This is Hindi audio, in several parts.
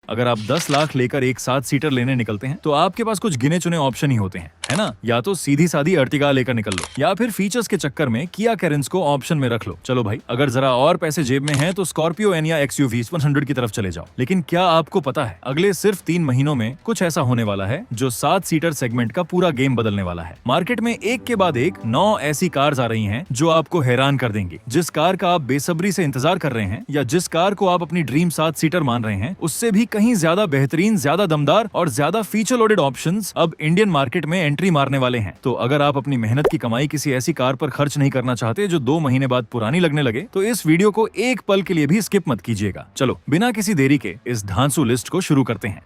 अगर आप 10 लाख लेकर एक 7 सीटर लेने निकलते हैं तो आपके पास कुछ गिने चुने ऑप्शन ही होते हैं, है ना? या तो सीधी सादी अर्टिगा लेकर निकल लो, या फिर फीचर्स के चक्कर में किया कैरेंस को ऑप्शन में रख लो। चलो भाई, अगर जरा और पैसे जेब में हैं तो स्कॉर्पियो एन या एक्सयूवी 100 की तरफ चले जाओ। लेकिन क्या आपको पता है, अगले सिर्फ 3 महीनों में कुछ ऐसा होने वाला है जो 7 सीटर सेगमेंट का पूरा गेम बदलने वाला है। मार्केट में एक के बाद एक 9 ऐसी कार्स आ रही हैं जो आपको हैरान कर देंगी। जिस कार का आप बेसब्री से इंतजार कर रहे हैं या जिस कार को आप अपनी ड्रीम 7 सीटर मान रहे हैं, उससे भी कहीं ज्यादा बेहतरीन, ज्यादा दमदार और ज्यादा फीचर लोडेड ऑप्शंस अब इंडियन मार्केट में एंट्री मारने वाले हैं। तो अगर आप अपनी मेहनत की कमाई किसी ऐसी कार पर खर्च नहीं करना चाहते जो 2 महीने बाद पुरानी लगने लगे, तो इस वीडियो को एक पल के लिए भी स्किप मत कीजिएगा। चलो बिना किसी देरी के इस धांसू लिस्ट को शुरू करते हैं।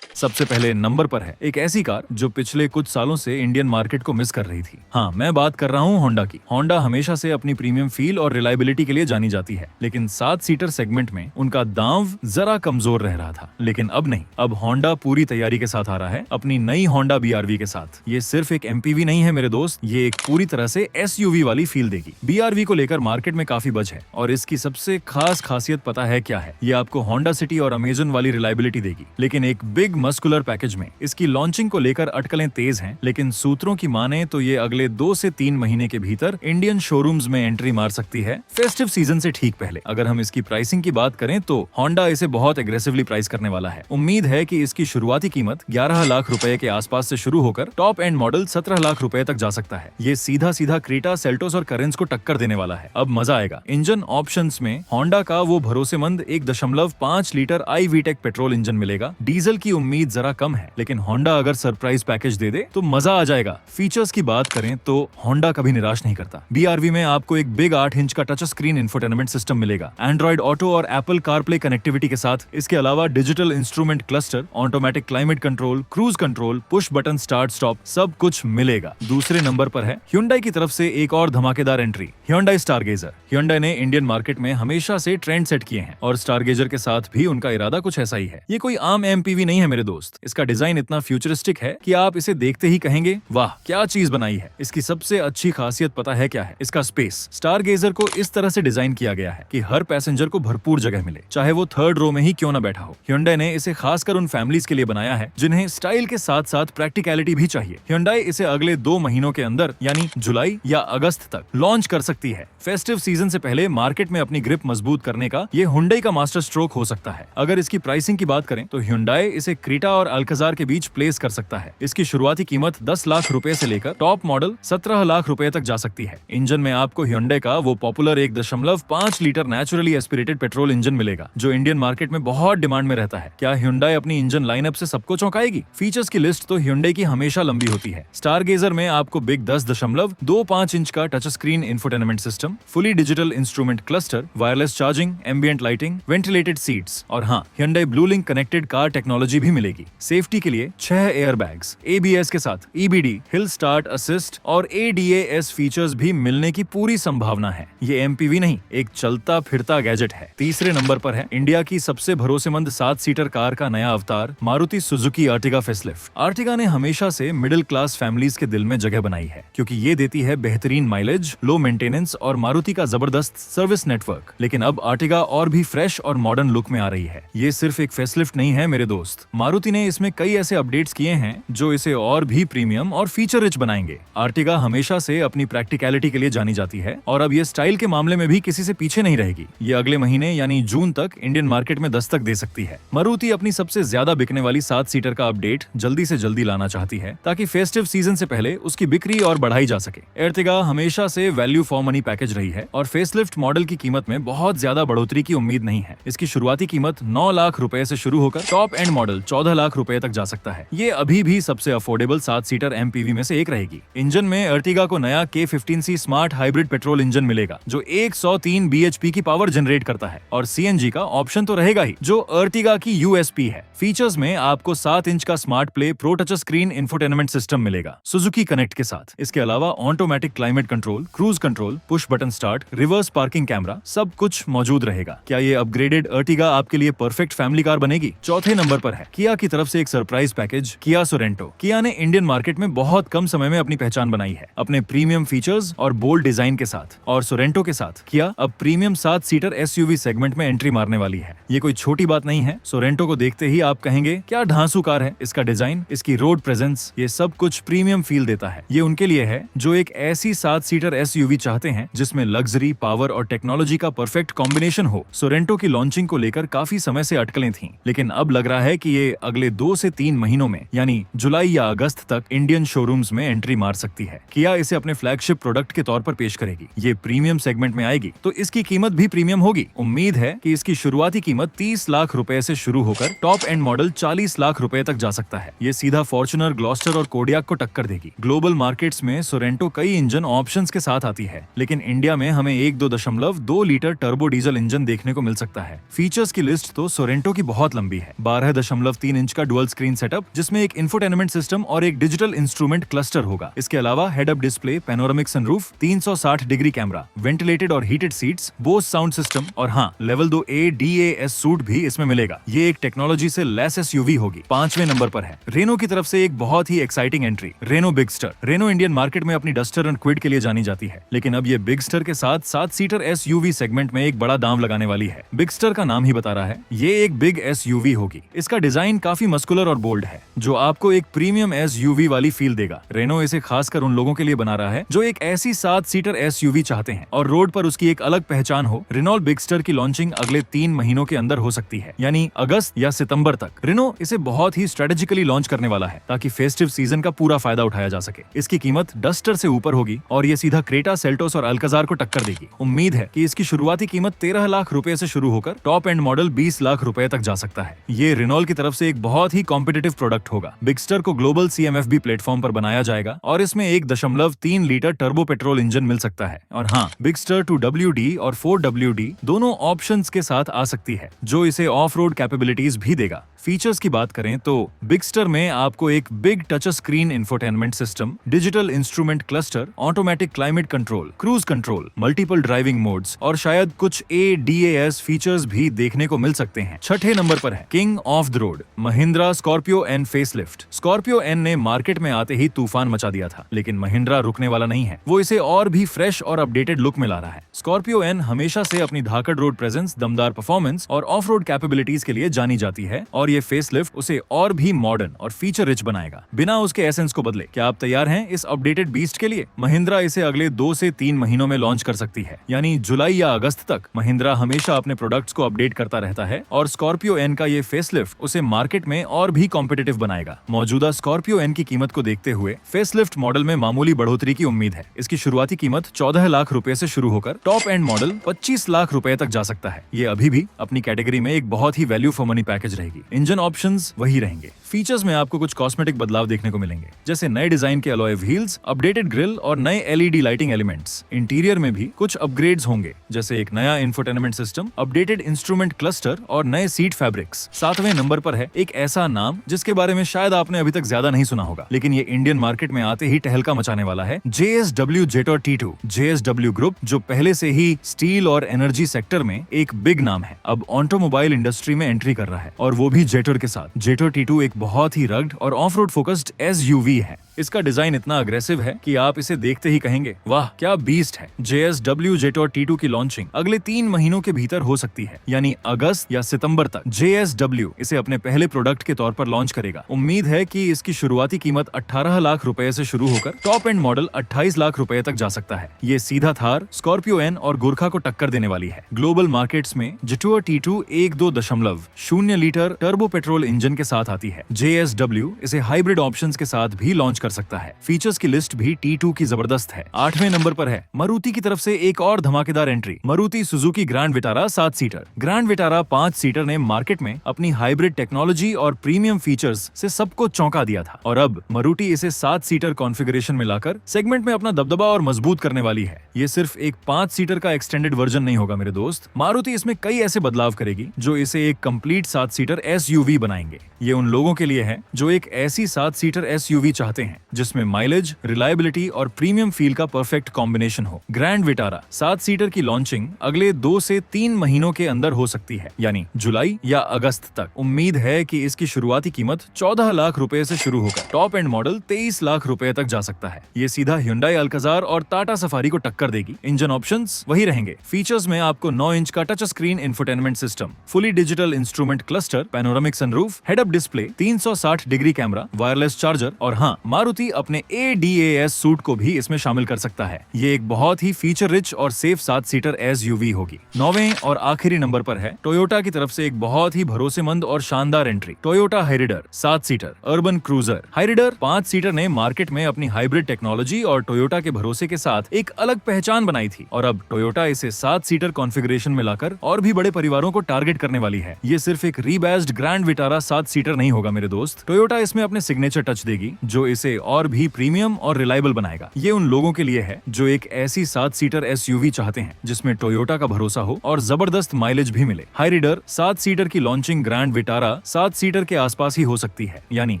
सबसे पहले नंबर पर है एक ऐसी कार जो पिछले कुछ सालों से इंडियन मार्केट को मिस कर रही थी। हाँ, मैं बात कर रहा हूँ होंडा की। होंडा हमेशा से अपनी प्रीमियम फील और रिलायबिलिटी के लिए जानी जाती है, लेकिन 7 सीटर सेगमेंट में उनका दांव जरा कमजोर रह रहा था। लेकिन अब नहीं, अब होंडा पूरी तैयारी के साथ आ रहा है अपनी नई होंडा BRV के साथ। ये सिर्फ एक MPV नहीं है मेरे दोस्त, ये एक पूरी तरह से SUV वाली फील देगी। BRV को लेकर मार्केट में काफी बज है और इसकी सबसे खास खासियत पता है क्या है? ये आपको होंडा सिटी और अमेजन वाली रिलायबिलिटी देगी, लेकिन एक बिग मस्कुलर पैकेज में। इसकी लॉन्चिंग को लेकर अटकलें तेज हैं, लेकिन सूत्रों की माने तो ये अगले 2 से 3 महीने के भीतर इंडियन शोरूम्स में एंट्री मार सकती है, फेस्टिव सीजन से ठीक पहले। अगर हम इसकी प्राइसिंग की बात करें तो होंडा इसे बहुत एग्रेसिवली प्राइस करने वाला है। उम्मीद है कि इसकी शुरुआती कीमत 11 लाख रुपए के आसपास से शुरू होकर टॉप एंड मॉडल 17 लाख रुपए तक जा सकता है। ये सीधा सीधा क्रेटा, सेल्टोस और करेंस को टक्कर देने वाला है। अब मजा आएगा। इंजन ऑप्शंस में होंडा का वो भरोसेमंद 1.5 लीटर iVTEC पेट्रोल इंजन मिलेगा। डीजल की उम्मीद जरा कम है, लेकिन होंडा अगर सरप्राइज पैकेज दे दे तो मजा आ जाएगा। फीचर्स की बात करें तो होंडा कभी निराश नहीं करता। BRV में आपको एक बिग 8 इंच का टच स्क्रीन इंफोटेनमेंट सिस्टम मिलेगा, एंड्रॉइड ऑटो और एप्पल कारप्ले कनेक्टिविटी के साथ। इसके अलावा digital instrument cluster, automatic climate control, cruise control, push button start stop, सब कुछ मिलेगा। दूसरे नंबर पर है Hyundai की तरफ से एक और धमाकेदार एंट्री, Hyundai Stargazer। Hyundai ने इंडियन मार्केट में हमेशा से ट्रेंड सेट किए हैं और Stargazer के साथ भी उनका इरादा कुछ ऐसा ही है। ये कोई आम MPV नहीं है मेरे दोस्त। इसका डिजाइन इतना फ्यूचरिस्टिक है कि आप इसे देखते ही कहेंगे वाह क्या चीज बनाई है। इसकी सबसे अच्छी खासियत पता है क्या है? इसका स्पेस। स्टारगेजर को इस तरह से डिजाइन किया गया है कि हर पैसेंजर को भरपूर जगह मिले, चाहे वो 3rd रो में ही क्यों ना बैठा हो। Hyundai ने इसे खासकर उन फैमिलीज के लिए बनाया है जिन्हें स्टाइल के साथ साथ प्रैक्टिकलिटी भी चाहिए। Hyundai इसे अगले 2 महीनों के अंदर यानी जुलाई या अगस्त तक लॉन्च कर सकती है। फेस्टिव सीजन से पहले मार्केट में अपनी ग्रिप मजबूत करने का ये Hyundai का मास्टर स्ट्रोक हो सकता है। अगर इसकी प्राइसिंग की बात करें तो Hyundai इसे क्रेटा और अल्काजार के बीच प्लेस कर सकता है। इसकी शुरुआती कीमत 10 लाख रुपए से लेकर टॉप मॉडल 17 लाख रुपए तक जा सकती है। इंजन में आपको Hyundai का वो popular 1.5 litre naturally aspirated petrol engine मिलेगा जो इंडियन मार्केट में बहुत डिमांड में रहता है। क्या Hyundai अपनी इंजन लाइनअप से सबको चौंकाएगी? फीचर्स की लिस्ट तो Hyundai की हमेशा लंबी होती है। स्टारगेजर में आपको बिग 10.25 इंच का touch screen infotainment system, fully digital instrument cluster, wireless charging, ambient lighting, ventilated seats और हाँ, Hyundai Bluelink connected car technology भी मिलेगी। सेफ्टी के लिए 6 एयरबैग्स, ABS के साथ EBD, हिल स्टार्ट असिस्ट और ADAS फीचर्स भी मिलने की पूरी संभावना है। ये MPV नहीं, एक चलता फिरता गैजेट है। तीसरे नंबर पर है इंडिया की सबसे भरोसेमंद 7 सीटर कार का नया अवतार, Maruti Suzuki Ertiga facelift. Ertiga ने हमेशा से मिडिल क्लास फैमिलीज के दिल में जगह बनाई है क्योंकि ये देती है बेहतरीन माइलेज, लो मेंटेनेंस और मारुति का जबरदस्त सर्विस नेटवर्क। लेकिन अब अर्टिगा और भी फ्रेश और मॉडर्न लुक में आ रही है। ये सिर्फ एक फेसलिफ्ट नहीं है मेरे दोस्त, मारुति ने इसमें कई ऐसे अपडेट्स किए हैं जो इसे और भी प्रीमियम और फीचर रिच बनाएंगे। अर्टिगा हमेशा से अपनी प्रैक्टिकलिटी के लिए जानी जाती है और अब ये स्टाइल के मामले में भी किसी से पीछे नहीं रहेगी। ये अगले महीने यानी जून तक इंडियन मार्केट में दस्तक दे सकती है। मारुति अपनी सबसे ज्यादा बिकने वाली 7 सीटर का अपडेट जल्दी से जल्दी लाना चाहती है ताकि फेस्टिव सीजन से पहले उसकी बिक्री और बढ़ाई जा सके। अर्टिगा हमेशा से वैल्यू फॉर मनी पैकेज रही है और फेसलिफ्ट मॉडल की कीमत में बहुत ज्यादा बढ़ोतरी की उम्मीद नहीं है। इसकी शुरुआती कीमत 9 लाख रुपए से शुरू होकर टॉप एंड मॉडल 14 लाख रुपए तक जा सकता है। ये अभी भी सबसे अफोर्डेबल 7 सीटर MPV में से एक रहेगी। इंजन में अर्टिगा को नया K15C smart hybrid petrol engine मिलेगा जो 103 bhp की पावर जनरेट करता है और CNG का ऑप्शन तो रहेगा ही जो अर्टिगा की USP है। फीचर्स में आपको 7 इंच का smart play pro touch screen infotainment system मिलेगा सुजुकी कनेक्ट के साथ। इसके अलावा automatic climate control, cruise control, push button start, reverse parking camera, सब कुछ मौजूद रहेगा। क्या ये अपग्रेडेड अर्टिगा आपके लिए परफेक्ट फैमिली कार बनेगी? चौथे नंबर पर है किया किया की तरफ से एक सरप्राइज पैकेज, किया सोरेंटो। किया ने इंडियन मार्केट में बहुत कम समय में अपनी पहचान बनाई है अपने प्रीमियम फीचर्स और बोल्ड डिजाइन के साथ, और सोरेंटो के साथ किया अब प्रीमियम 7 सीटर एसयूवी सेगमेंट में एंट्री मारने वाली है। ये कोई छोटी बात नहीं है। सोरेंटो को देखते ही आप कहेंगे क्या ढांसू कार है। इसका डिजाइन, इसकी रोड प्रेजेंस, ये सब कुछ प्रीमियम फील देता है। ये उनके लिए है जो एक ऐसी 7 सीटर एसयूवी चाहते हैं जिसमें लग्जरी, पावर और टेक्नोलॉजी का परफेक्ट कॉम्बिनेशन हो। सोरेंटो की लॉन्चिंग को लेकर काफी समय से अटकलें थीं, लेकिन अब लग रहा है कि ये अगले 2 से 3 महीनों में यानी जुलाई या अगस्त तक इंडियन शोरूम्स में एंट्री मार सकती है। किया इसे अपने फ्लैगशिप प्रोडक्ट के तौर पर पेश करेगी। ये प्रीमियम सेगमेंट में आएगी तो इसकी कीमत भी प्रीमियम होगी। उम्मीद है कि इसकी शुरुआती कीमत 30 लाख रुपए से शुरू होकर टॉप एंड मॉडल 40 लाख रुपए तक जा सकता है। ये सीधा फॉर्च्यूनर, ग्लॉस्टर और कोडियाक को टक्कर देगी। ग्लोबल मार्केट्स में सोरेंटो कई इंजन ऑप्शंस के साथ आती है, लेकिन इंडिया में हमें 1.2 लीटर टर्बो डीजल इंजन देखने को मिल सकता है। फीचर्स की लिस्ट तो सोरेंटो की बहुत लंबी है। 12.3 इंच का डुअल स्क्रीन सेटअप जिसमें एक इंफोटेनमेंट सिस्टम और एक डिजिटल इंस्ट्रूमेंट क्लस्टर होगा। इसके अलावा head up display, panoramic sunroof, 360 degree camera, ventilated और heated seats, Bose sound system और हाँ, लेवल 2 ADAS सूट भी इसमें मिलेगा। ये एक टेक्नोलॉजी से लेस एसयूवी होगी। 5वें नंबर पर है रेनो की तरफ से एक बहुत ही exciting entry, Renault Bigster. Renault Indian market में अपनी डस्टर एंड क्विड के लिए जानी जाती है, लेकिन अब ये बिगस्टर के साथ 7 सीटर एसयूवी सेगमेंट में एक बड़ा दांव लगाने वाली है। बिगस्टर का नाम ही बता रहा है, ये एक बिग एसयूवी होगी। इसका डिजाइन काफी मस्कुलर और बोल्ड है जो आपको एक प्रीमियम एसयूवी वाली फील देगा। रेनो इसे खासकर उन लोगों के लिए बना रहा है जो एक ऐसी 7 सीटर एसयूवी चाहते हैं और रोड पर उसकी एक अलग पहचान हो। रेनॉल्ट बिगस्टर की लॉन्चिंग अगले 3 महीनों के अंदर हो सकती है, यानी अगस्त या सितंबर तक। रेनो इसे बहुत ही स्ट्रेटेजिकली लॉन्च करने वाला है ताकि फेस्टिव सीजन का पूरा फायदा उठाया जा सके। इसकी कीमत डस्टर से ऊपर होगी और ये सीधा क्रेटा, सेल्टोस और अल्काजार को टक्कर देगी। उम्मीद है कि इसकी शुरुआती कीमत 13 लाख रुपए से शुरू होकर टॉप एंड मॉडल 20 लाख रुपए तक जा सकता है। ये रेनॉल्ट की तरफ से एक बहुत ही कॉम्पिटिटिव प्रोडक्ट होगा। बिगस्टर को ग्लोबल CMFB प्लेटफॉर्म पर बनाया जाएगा और इसमें 1.3 लीटर टर्बो पेट्रोल इंजन मिल सकता है। और हाँ, बिगस्टर 2WD और 4WD दोनों ऑप्शंस के साथ आ सकती है जो इसे ऑफ रोड कैपेबिलिटीज भी देगा। फीचर्स की बात करें तो बिगस्टर में आपको एक big touch screen infotainment system, digital instrument cluster, automatic climate control, cruise control, multiple driving modes और शायद कुछ ADAS फीचर्स भी देखने को मिल सकते हैं। 6ठे नंबर पर है king of the road, Mahindra Scorpio N facelift. Scorpio N ने मार्केट में आते ही तूफान मचा दिया था, लेकिन महिंद्रा रुकने वाला नहीं है। वो इसे और भी फ्रेश और अपडेटेड लुक में ला रहा है। स्कॉर्पियो एन हमेशा से अपनी धाकड़ रोड प्रेजेंस, दमदार परफॉर्मेंस और ऑफ रोड कैपेबिलिटीज के लिए जानी जाती है और ये फेसलिफ्ट उसे और भी मॉडर्न और फीचर रिच बनाएगा बिना उसके एसेंस को बदले। क्या आप तैयार हैं इस अपडेटेड बीस्ट के लिए? महिंद्रा इसे अगले 2 से 3 महीनों में लॉन्च कर सकती है, यानी जुलाई या अगस्त तक। महिंद्रा हमेशा अपने प्रोडक्ट्स को अपडेट करता रहता है और स्कॉर्पियो एन का ये फेसलिफ्ट उसे मार्केट में और भी कॉम्पिटिटिव बनाएगा। मौजूदा स्कॉर्पियो एन की कीमत को देखते हुए फेसलिफ्ट मॉडल में मामूली बढ़ोतरी की उम्मीद है। इसकी शुरुआती कीमत 14 लाख रुपए से शुरू होकर टॉप एंड मॉडल 25 लाख रुपए तक जा सकता है। ये अभी भी अपनी कैटेगरी में एक बहुत ही वैल्यू फॉर मनी पैकेज रहेगी। इंजन ऑप्शंस वही रहेंगे। फीचर्स में आपको कुछ कॉस्मेटिक बदलाव देखने को मिलेंगे, जैसे नए डिजाइन के अलॉय व्हील्स, अपडेटेड ग्रिल और नए LED लाइटिंग एलिमेंट्स। इंटीरियर में भी कुछ अपग्रेड्स होंगे, जैसे एक नया infotainment system, updated instrument cluster और नए सीट फैब्रिक्स। 7वें नंबर पर है एक ऐसा नाम जिसके बारे में शायद आपने अभी तक ज्यादा नहीं सुना होगा, लेकिन ये इंडियन मार्केट में आते ही टहलका मचाने वाला है। JSW jetter T2। JSW group जो पहले से ही स्टील और एनर्जी सेक्टर में एक बिग नाम है, अब ऑटोमोबाइल इंडस्ट्री में एंट्री कर रहा है और वो भी जेटर के साथ। जेटर T2 एक बहुत ही रग्ड और ऑफ रोड फोकस्ड SUV है। इसका डिजाइन इतना अग्रेसिव है कि आप इसे देखते ही कहेंगे वाह क्या बीस्ट है। JSW जेटर T2 की लॉन्चिंग अगले 3 महीनों के भीतर हो सकती है, यानी अगस्त या सितंबर तक। JSW इसे अपने पहले प्रोडक्ट के तौर पर लॉन्च करेगा। उम्मीद है कि इसकी शुरुआती कीमत 18 लाख रुपए से शुरू होकर टॉप एंड मॉडल 28 लाख रुपए तक जा सकता है। ये सीधा थार, स्कॉर्पियो एन और गुरखा को टक्कर देने वाली है। ग्लोबल मार्केट्स में jetter T2 1.2 litre turbo petrol engine के साथ आती है। JSW इसे हाइब्रिड ऑप्शंस के साथ भी लॉन्च कर सकता है। फीचर्स की लिस्ट भी T2 की जबरदस्त है। 8वें नंबर पर है मारुति की तरफ से एक और धमाकेदार entry, Maruti Suzuki grand Vitara 7 seater. Grand Vitara 5 seater ने मार्केट में अपनी हाइब्रिड टेक्नोलॉजी और प्रीमियम फीचर्स से सबको चौंका दिया था और अब मारुति इसे 7 सीटर कॉन्फ़िगरेशन में लाकर सेगमेंट में अपना दबदबा और मजबूत करने वाली है। ये सिर्फ एक 5 सीटर का एक्सटेंडेड वर्जन नहीं होगा मेरे दोस्त। मारुति इसमें कई ऐसे बदलाव करेगी जो इसे एक कंप्लीट 7 सीटर SUV बनाएंगे। ये उन लोगों के लिए है जो एक ऐसी 7 सीटर SUV चाहते हैं जिसमें माइलेज, रिलायबिलिटी और प्रीमियम फील का परफेक्ट कॉम्बिनेशन हो। ग्रैंड विटारा 7 सीटर की लॉन्चिंग अगले 2 से 3 महीनों के अंदर हो सकती है, यानी जुलाई या अगस्त तक। उम्मीद है कि इसकी शुरुआती कीमत 14 लाख रुपए से शुरू होकर टॉप एंड मॉडल 23 लाख रुपए तक जा सकता है। ये सीधा Hyundai अल्काजार और टाटा सफारी को टक्कर देगी। इंजन ऑप्शंस वही रहेंगे। फीचर्स में आपको 9 इंच का touch screen infotainment system, fully digital instrument cluster, panoramic sunroof, head up display, 360 degree camera, wireless charger और हाँ, मारुति अपने ADAS सूट को भी इसमें शामिल कर सकता है। ये एक बहुत ही फीचर रिच और सेफ 7 सीटर SUV होगी। 9वें और आखिरी नंबर पर है टोयोटा की तरफ से एक बहुत ही भरोसेमंद और शानदार entry, Toyota Hyryder 7 seater Urban Cruiser. Hyryder 5 seater ने मार्केट में अपनी हाइब्रिड टेक्नोलॉजी और टोयोटा के भरोसे के साथ एक अलग पहचान बनाई थी और अब टोयोटा इसे 7 सीटर कॉन्फ़िगरेशन में लाकर और भी बड़े परिवारों को टारगेट करने वाली है। ये सिर्फ एक रीबैज्ड ग्रैंड विटारा 7 सीटर नहीं होगा मेरे दोस्त। टोयोटा इसमें अपने सिग्नेचर टच देगी जो इसे और भी प्रीमियम और रिलायबल बनाएगा। ये उन लोगों के लिए है जो एक ऐसी 7 सीटर SUV चाहते हैं जिसमें टोयोटा का भरोसा हो और जबरदस्त माइलेज भी मिले। हाइरिडर 7 सीटर की लॉन्चिंग ग्रैंड विटारा 7 सीटर के आसपास ही हो सकती है, यानी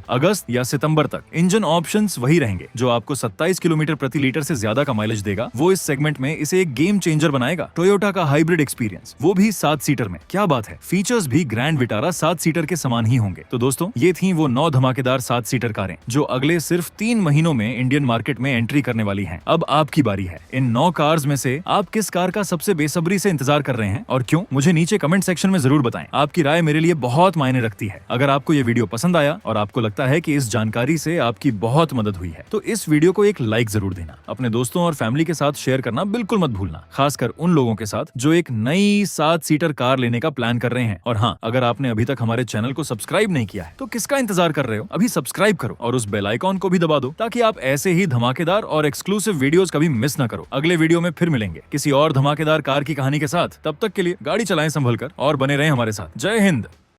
अगस्त या सितंबर तक। इंजन ऑप्शंस वही रहेंगे जो आपको 27 किलोमीटर प्रति लीटर से ज्यादा का माइलेज देगा। वो इस सेगमेंट में इसे एक गेम चेंजर बनाएगा। टोयोटा का हाइब्रिड एक्सपीरियंस, वो भी 7 सीटर में। क्या बात है, फीचर्स भी ग्रैंड विटारा 7 सीटर के समान ही होंगे। तो दोस्तों, ये थी वो 9 धमाकेदार 7 सीटर कारें जो अगले सिर्फ 3 महीनों में इंडियन मार्केट में एंट्री करने वाली हैं। अब आपकी बारी है। इन 9 कार्स में से आप किस कार का सबसे बेसब्री से इंतजार कर रहे हैं और क्यों? मुझे नीचे कमेंट सेक्शन में जरूर बताएं। आपकी राय मेरे लिए बहुत मायने रखती है। अगर आपको ये वीडियो पसंद आया और आपको लगता है कि इस जानकारी से आपकी बहुत मदद हुई है तो इस वीडियो को एक लाइक जरूर देना। अपने दोस्तों और फैमिली के साथ शेयर करना बिल्कुल मत भूलना, खासकर उन लोगों के साथ जो एक नई 7 सीटर कार लेने का प्लान कर रहे हैं। और हाँ, अगर आपने अभी तक हमारे चैनल को सब्सक्राइब नहीं किया है तो किसका इंतजार कर रहे हो? अभी सब्सक्राइब करो और उस बेल आइकॉन को भी दबा दो ताकि आप ऐसे ही धमाकेदार और एक्सक्लूसिव वीडियोस कभी मिस ना करो। अगले वीडियो में फिर मिलेंगे किसी और धमाकेदार कार की कहानी के साथ। तब तक के लिए गाड़ी चलाएं संभल कर और बने रहें हमारे साथ। जय हिंद।